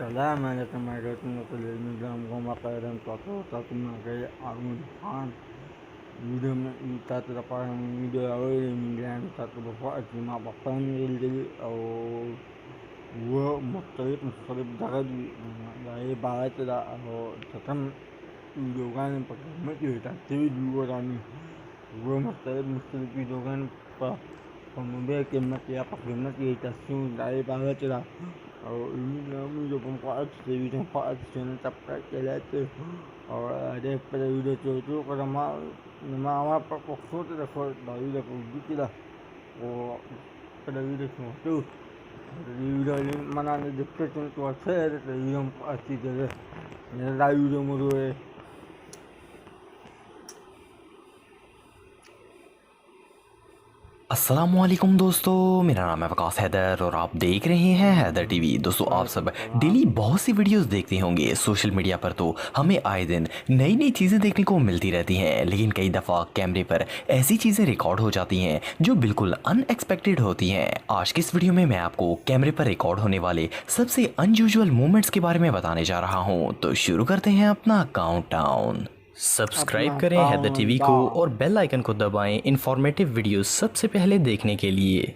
Assalamualaikum warahmatullahi wabarakatuh. Arman video satu dapat video awal yang satu bapak cuma papan jadi gua mukhalif dari barat tidak tetap video kan pakai macam tapi dua orang gua mukhalif video kan pembuat kemat ya pakai macam tasu dari barat tidak ini namun juga pembuat video pembuat channel subscribe channel itu ada pada video itu kalau nama apa foto dari video gitu lah pada video itu video ini mana ada description tu share dari yang pasti jadi dari video mulu अस्सलामुअलैकुम दोस्तों, मेरा नाम है वकास हैदर और आप देख रहे हैं हैदर टीवी। दोस्तों, आप सब डेली बहुत सी वीडियोस देखते होंगे सोशल मीडिया पर। तो हमें आए दिन नई नई चीज़ें देखने को मिलती रहती हैं, लेकिन कई दफ़ा कैमरे पर ऐसी चीज़ें रिकॉर्ड हो जाती हैं जो बिल्कुल अनएक्सपेक्टेड होती हैं। आज की इस वीडियो में मैं आपको कैमरे पर रिकॉर्ड होने वाले सबसे अनयूजुअल मोमेंट्स के बारे में बताने जा रहा हूँ। तो शुरू करते हैं अपना काउंटडाउन। सब्सक्राइब करें हैदर टीवी को और बेल आइकन को दबाएं इंफॉर्मेटिव वीडियो सबसे पहले देखने के लिए।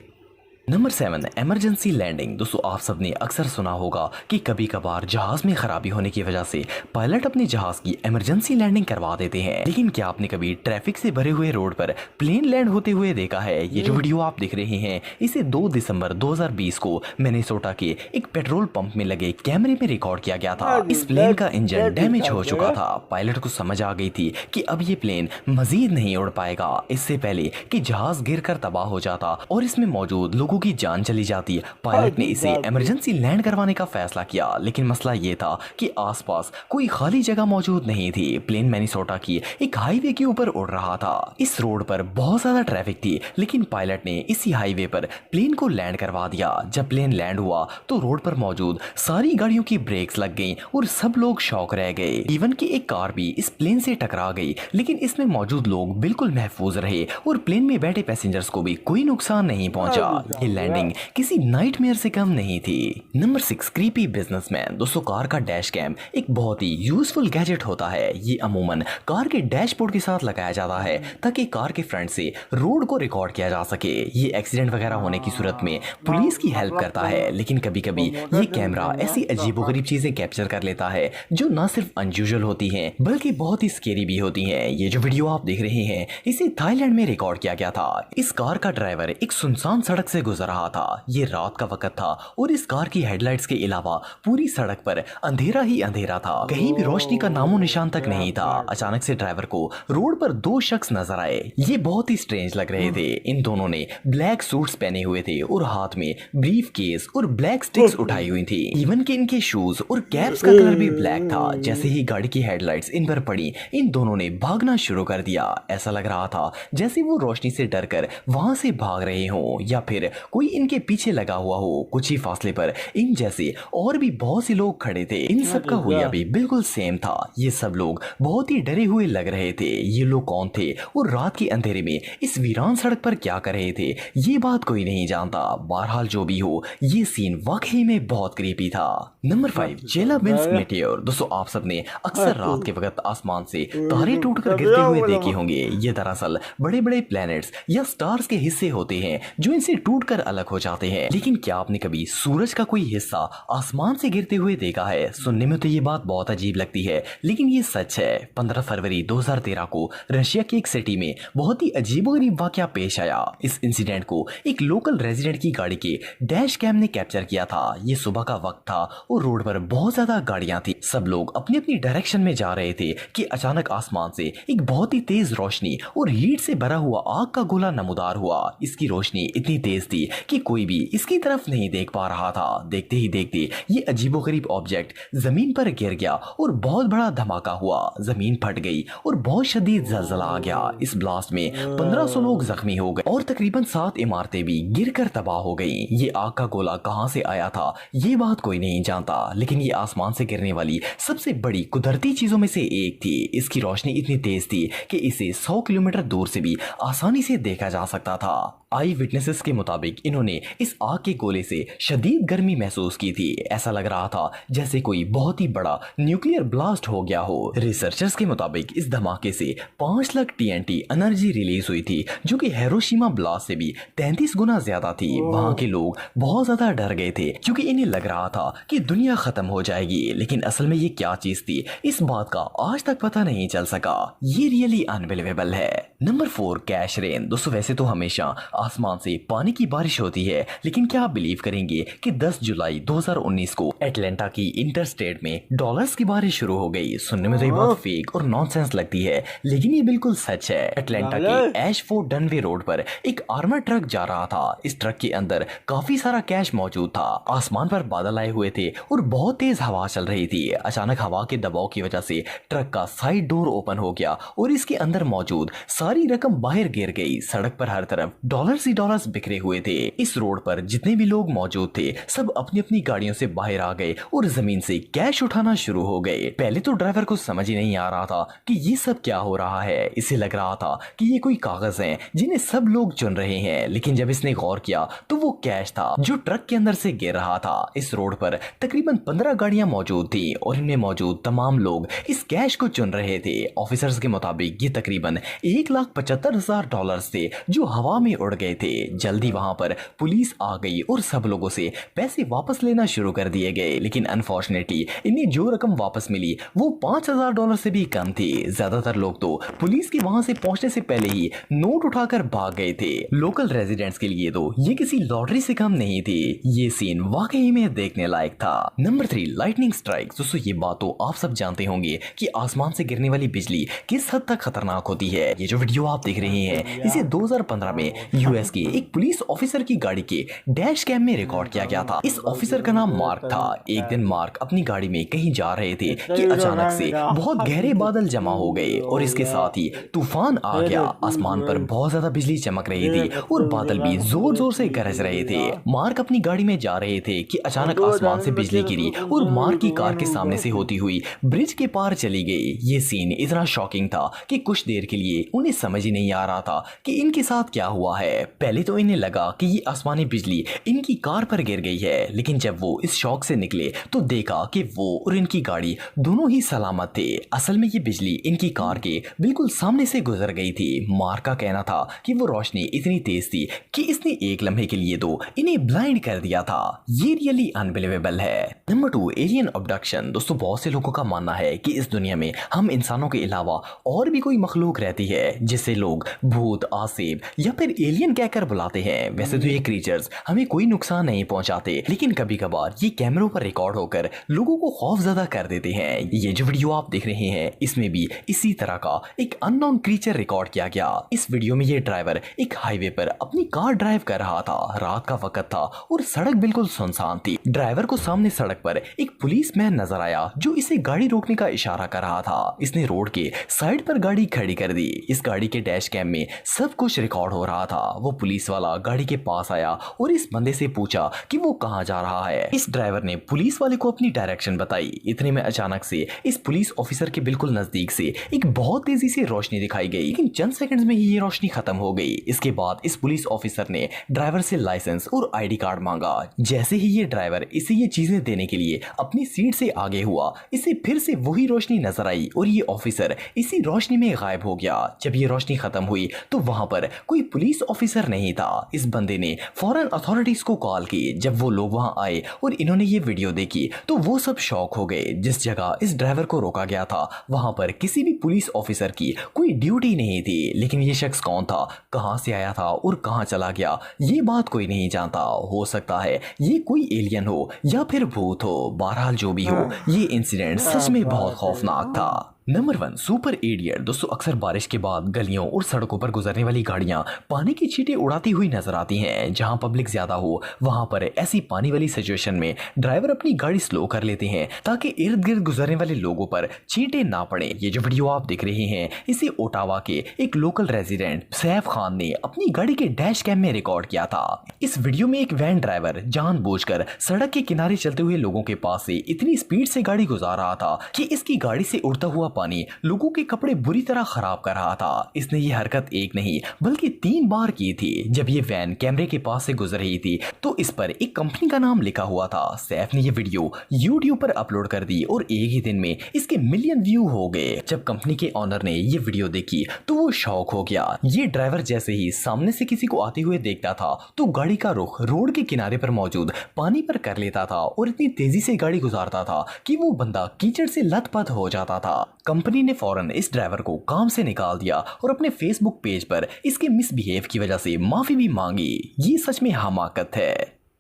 Number 7, emergency landing. दोस्तों, आप सबने अक्सर सुना होगा कि कभी कभार जहाज में खराबी होने की वजह से पायलट अपने जहाज की इमरजेंसी लैंडिंग करवा देते हैं। लेकिन क्या आपने कभी ट्रैफिक से भरे हुए रोड पर प्लेन लैंड होते हुए देखा है? ये जो वीडियो आप देख रहे हैं इसे 2 दिसंबर 2020 को मिनेसोटा के एक पेट्रोल पंप में लगे कैमरे में रिकॉर्ड किया गया था। इस प्लेन का इंजन डैमेज हो चुका था। पायलट को समझ आ गई थी कि अब ये प्लेन मजीद नहीं उड़ पाएगा, इससे पहले कि जहाज गिर कर तबाह हो जाता और इसमें मौजूद लोगों की जान चली जाती। पायलट ने इसे इमरजेंसी लैंड करवाने का फैसला किया, लेकिन मसला ये था कि आसपास कोई खाली जगह मौजूद नहीं थी। प्लेन मिनेसोटा की एक हाईवे के ऊपर उड़ रहा था। इस रोड पर बहुत ज्यादा ट्रैफिक थी, लेकिन पायलट ने इसी हाईवे पर प्लेन को लैंड करवा दिया। जब प्लेन लैंड हुआ तो रोड पर मौजूद सारी गाड़ियों की ब्रेक्स लग गईं और सब लोग शॉक रह गए। इवन की एक कार भी इस प्लेन से टकरा गई, लेकिन इसमें मौजूद लोग बिल्कुल महफूज रहे और प्लेन में बैठे पैसेंजर्स को भी कोई नुकसान नहीं पहुंचा। ये लैंडिंग किसी नाइटमेयर से कम नहीं थी। Number 6, creepy businessman. दोस्तों, कार का डैश कैम एक बहुत ही यूजफुल गैजेट होता है। ये अमूमन कार के डैशबोर्ड के साथ लगाया जाता है ताकि कार के फ्रंट से रोड को रिकॉर्ड किया जा सके। ये एक्सीडेंट वगैरह होने की सूरत में पुलिस की हेल्प करता है, लेकिन कभी कभी ये कैमरा ऐसी अजीबोगरीब चीजें कैप्चर कर लेता है जो ना सिर्फ अनयूजुअल होती हैं बल्कि बहुत ही स्केरी भी होती हैं। ये जो वीडियो आप देख रहे हैं इसे थाईलैंड में रिकॉर्ड किया गया था। इस कार का ड्राइवर एक सुनसान सड़क से गुजर रहा था। ये रात का वक्त था और इस कार की हेडलाइट्स के अलावा पूरी सड़क पर अंधेरा ही अंधेरा था। कहीं भी रोशनी का नामो निशान तक नहीं था। अचानक से ड्राइवर को रोड पर 2 शख्स नजर आए। ये बहुत ही स्ट्रेंज लग रहे थे। इन दोनों ने ब्लैक सूट्स पहने हुए थे और हाथ में ब्रीफ केस और ब्लैक स्टिक्स उठाई हुई थी। इवन कि इनके शूज और कैप्स का कलर भी ब्लैक था। जैसे ही गाड़ी की हेडलाइट्स इन पर पड़ी, इन दोनों ने भागना शुरू कर दिया। ऐसा लग रहा था जैसे वो रोशनी से डरकर वहां से भाग रहे हो या फिर कोई इनके पीछे लगा हुआ हो। कुछ ही फासले पर इन जैसे और भी बहुत से लोग खड़े थे। इन सब का हुलिया भी बिल्कुल सेम था। ये सब लोग बहुत ही डरे हुए लग रहे थे। ये लोग कौन थे और रात के अंधेरे में इस वीरान सड़क पर क्या कर रहे थे, ये बात कोई नहीं जानता। बहरहाल जो भी हो, ये सीन वाकई में बहुत क्रीपी था। Number 5, Chelyabinsk meteor. दोस्तों, आप सबने अक्सर रात के वक्त आसमान से तारे टूटकर गिरते हुए देखे होंगे। ये दरअसल बड़े बड़े प्लैनेट्स या स्टार्स के हिस्से होते हैं जो इनसे टूटकर अलग हो जाते हैं। लेकिन क्या आपने कभी सूरज का कोई हिस्सा आसमान से गिरते हुए देखा है? सुनने में तो ये बात बहुत अजीब लगती है, लेकिन ये सच है। 15 फरवरी 2013 को रशिया की एक सिटी में बहुत ही अजीबोगरीब वाकया पेश आया। इस इंसिडेंट को एक लोकल रेजिडेंट की गाड़ी के डैश कैम ने कैप्चर किया था। ये सुबह का वक्त था और रोड पर बहुत ज्यादा गाड़ियां थी। सब लोग अपनी अपनी डायरेक्शन में जा रहे थे कि अचानक आसमान से एक बहुत ही तेज रोशनी और हीट से भरा हुआ आग का गोला नमूदार हुआ। इसकी रोशनी इतनी तेज थी कि कोई भी इसकी तरफ नहीं देख पा रहा था। देखते ही देखते ये अजीबोगरीब ऑब्जेक्ट जमीन पर गिर गया और बहुत बड़ा धमाका हुआ। जमीन फट गई और बहुत शदीद जलजला आ गया। इस ब्लास्ट में 1500 लोग जख्मी हो गए और तकरीबन 7 इमारतें भी गिरकर तबाह हो गईं। ये आग का गोला कहां से आया था ये बात कोई नहीं जानता, लेकिन ये आसमान से गिरने वाली सबसे बड़ी कुदरती चीजों में से एक थी। इसकी रोशनी इतनी तेज थी कि इसे 100 किलोमीटर दूर से भी आसानी से देखा जा सकता था। आई विटनेसेस के मुताबिक मुताबिक इन्होंने इस आग के गोले से शदीद गर्मी महसूस की थी। ऐसा लग रहा था जैसे कोई बहुत ही बड़ा न्यूक्लियर ब्लास्ट हो गया हो। रिसर्चर्स के मुताबिक इस धमाके से 5 लाख TNT एनर्जी रिलीज हुई थी, जो कि हिरोशिमा ब्लास्ट से भी 33 गुना ज्यादा थी। वहां के लोग बहुत ज्यादा डर गए थे क्योंकि इन्हें लग रहा था कि दुनिया खत्म हो जाएगी, लेकिन असल में ये क्या चीज थी इस बात का आज तक पता नहीं चल सका। ये रियली अनबिलीवेबल है। Number 4, cash rain. दोस्तों वैसे तो हमेशा आसमान से पानी की बारिश होती है, लेकिन क्या आप बिलीव करेंगे कि 10 जुलाई 2019 को एटलांटा की इंटरस्टेट में डॉलर्स की बारिश शुरू हो गई। सुनने में तो ये बहुत फेक और नॉनसेंस लगती है, लेकिन ये बिल्कुल सच है। एटलांटा के एशफोर्ड डनवे रोड पर एक आर्मर ट्रक जा रहा था। इस ट्रक के अंदर काफी सारा कैश मौजूद था। आसमान पर बादल आए हुए थे और बहुत तेज हवा चल रही थी। अचानक हवा के दबाव की वजह से ट्रक का साइड डोर ओपन हो गया और इसके अंदर मौजूद सारी रकम बाहर गिर गई। सड़क पर हर तरफ डॉलर्स ही डॉलर्स बिखरे हुए थे। इस रोड पर जितने भी लोग मौजूद थे सब अपनी अपनी गाड़ियों से बाहर आ गए और जमीन से कैश उठाना शुरू हो गए। पहले तो ड्राइवर को समझ ही नहीं आ रहा था कि ये सब क्या हो रहा है। इसे लग रहा था कि ये कोई कागज हैं जिन्हें सब लोग चुन रहे हैं, लेकिन जब इसने गौर किया तो वो कैश था जो ट्रक के अंदर से गिर रहा था। इस रोड पर तकरीबन 15 गाड़ियां मौजूद थी और इनमें मौजूद तमाम लोग इस कैश को चुन रहे थे। ऑफिसर्स के मुताबिक ये तकरीबन 1,75,000 डॉलर्स थे जो हवा में उड़ गए थे। जल्दी वहां पर पुलिस आ गई और सब लोगों से पैसे वापस लेना शुरू कर दिए गए, लेकिन अनफॉर्चुनेटली इन्हें जो रकम वापस मिली वो 5,000 डॉलर से भी कम थी। ज्यादातर लोग तो पुलिस के वहां से पहुंचने से पहले ही नोट उठाकर भाग गए थे। लोकल रेजिडेंट्स के लिए तो ये किसी लॉटरी से कम नहीं थी। ये सीन वाकई में देखने लायक था। Number 3, lightning strike. दोस्तों ये बात तो आप सब जानते होंगे कि आसमान से गिरने वाली बिजली किस हद तक खतरनाक होती है। ये जो वीडियो आप देख रहे हैं इसे 2015 में यूएस के एक पुलिस ऑफिसर की गाड़ी के डैश कैम में रिकॉर्ड किया गया था। इस ऑफिसर का नाम मार्क था। एक दिन मार्क अपनी गाड़ी में कहीं जा रहे थे कि अचानक से बहुत गहरे बादल जमा हो गए और इसके साथ ही तूफान आ गया। आसमान पर बहुत ज्यादा बिजली चमक रही थी और बादल भी जोर जोर से गरज रहे थे। मार्क अपनी गाड़ी में जा रहे थे कि अचानक आसमान से बिजली गिरी और मार्क की कार के सामने से होती हुई ब्रिज के पार चली गई। ये सीन इतना शॉकिंग था कि कुछ देर के लिए उन्हें समझ ही नहीं आ रहा था कि इनके साथ क्या हुआ है। पहले तो इन्हें लगा कि ये आसमानी बिजली इनकी कार पर गिर गई है, लेकिन जब वो इस शॉक से निकले तो देखा कि वो और इनकी गाड़ी दोनों ही सलामत थे। असल में ये बिजली इनकी कार के बिल्कुल सामने से गुजर गई थी। मार्क का कहना था कि वो रोशनी इतनी तेज थी कि इसने एक लम्हे के लिए तो इन्हें ब्लाइंड कर दिया था। ये रियली अनबिलीवेबल है। Number 2, alien abduction. दोस्तों बहुत से लोगों का मानना है कि इस दुनिया में हम इंसानों के अलावा और भी कोई मखलूक रहती है जिसे लोग भूत, आसेब या फिर एलियन कहकर बुलाते हैं। वैसे तो ये क्रीचर्स हमें कोई नुकसान नहीं पहुंचाते, लेकिन कभी कभार ये कैमरों पर रिकॉर्ड होकर लोगों को खौफजदा कर देते हैं। ये जो वीडियो आप देख रहे हैं इसमें भी इसी तरह का एक अननोन क्रीचर रिकॉर्ड किया गया। इस वीडियो में ये ड्राइवर एक हाईवे पर अपनी कार ड्राइव कर रहा था। रात का वक्त था और सड़क बिल्कुल सुनसान थी। ड्राइवर को सामने सड़क पर एक पुलिसमैन नजर आया जो इसे गाड़ी रोकने का इशारा कर रहा था। इसने रोड के साइड पर गाड़ी खड़ी कर दी। इस गाड़ी के डैश कैम में सब कुछ रिकॉर्ड हो रहा था। वो पुलिस वाला गाड़ी के पास आया और इस बंदे से पूछा कि वो कहां जा रहा है। इस ड्राइवर ने पुलिस वाले को अपनी डायरेक्शन बताई। इतने में अचानक से इस पुलिस ऑफिसर के बिल्कुल नजदीक से एक बहुत तेजी से रोशनी दिखाई गई, लेकिन चंद सेकंड्स में ही ये रोशनी खत्म हो गई। इसके बाद इस पुलिस ऑफिसर ने ड्राइवर से लाइसेंस और आईडी कार्ड मांगा। जैसे ही ये ड्राइवर इसे ये चीजें देने के लिए अपनी सीट से आगे हुआ, इसे फिर से वही रोशनी नजर आई और ये ऑफिसर इसी रोशनी में गायब हो गया। जब ये रोशनी खत्म हुई तो वहां पर कोई पुलिस ऑफिसर नहीं था। इस बंदे ने फौरन अथॉरिटीज को कॉल की। जब वो लोग वहां आए और इन्होंने ये वीडियो देखी तो वो सब शॉक हो गए। जिस जगह इस ड्राइवर को रोका गया था वहां पर किसी भी पुलिस ऑफिसर की कोई ड्यूटी नहीं थी, लेकिन ये शख्स कौन था, कहां से आया था और कहां चला गया, ये बात कोई नहीं जानता। हो सकता है ये कोई एलियन हो या फिर भूत हो। बहरहाल जो भी हो, ये इंसिडेंट सच में बहुत खौफनाक था। Number 1, super idiot. दोस्तों अक्सर बारिश के बाद गलियों और सड़कों पर गुजरने वाली गाड़ियां पानी की छींटें उड़ाती हुई नजर आती हैं। जहां पब्लिक ज्यादा हो वहां पर ऐसी पानी वाली सिचुएशन में ड्राइवर अपनी गाड़ी स्लो कर लेते हैं ताकि इर्द गिर्द गुजरने वाले लोगों पर छींटें ना पड़े। ये जो वीडियो आप देख रहे हैं इसे ओटावा के एक लोकल रेजिडेंट सैफ खान ने अपनी गाड़ी के डैश कैम में रिकॉर्ड किया था। इस वीडियो में एक वैन ड्राइवर जानबूझकर सड़क के किनारे चलते हुए लोगों के पास से इतनी स्पीड से गाड़ी गुजार रहा था कि इसकी गाड़ी से उड़ता हुआ पानी लोगों के कपड़े बुरी तरह खराब कर रहा था। इसने ये हरकत एक नहीं बल्कि 3 बार की थी। जब ये वैन कैमरे के पास से गुजर रही थी तो इस पर एक कंपनी का नाम लिखा हुआ था। सैफ ने ये वीडियो यूट्यूब पर अपलोड कर दी और एक ही दिन में इसके मिलियन व्यू हो गए। जब कंपनी के ऑनर ने ये वीडियो देखी तो वो शॉक हो गया। ये ड्राइवर जैसे ही सामने से किसी को आते हुए देखता था तो गाड़ी का रुख रोड के किनारे पर मौजूद पानी पर कर लेता था और इतनी तेजी से गाड़ी गुजारता था कि वो बंदा कीचड़ से लथपथ हो जाता था। कंपनी ने फौरन इस ड्राइवर को काम से निकाल दिया और अपने फेसबुक पेज पर इसके मिसबिहेव की वजह से माफी भी मांगी। ये सच में हमाकत है।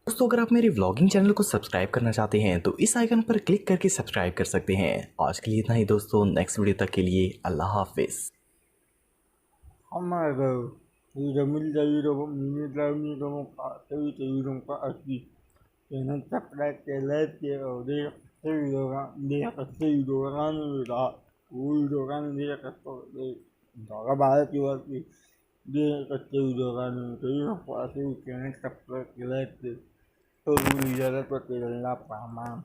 दोस्तों अगर आप मेरे व्लॉगिंग चैनल को सब्सक्राइब करना चाहते हैं तो इस आइकन पर क्लिक करके सब्सक्राइब कर सकते हैं। आज के लिए इतना ही दोस्तों, नेक्स्ट वीडियो तक के लिए अल्लाह हाफिज। Amaga, Ramil Dairo, Minidami, Rompa, Aki, and Taprak, the left or there, they have a pseudo run without Udogan, they talk about you are the pseudo run, so you know what you can expect, the left, so we are at what they lap, man.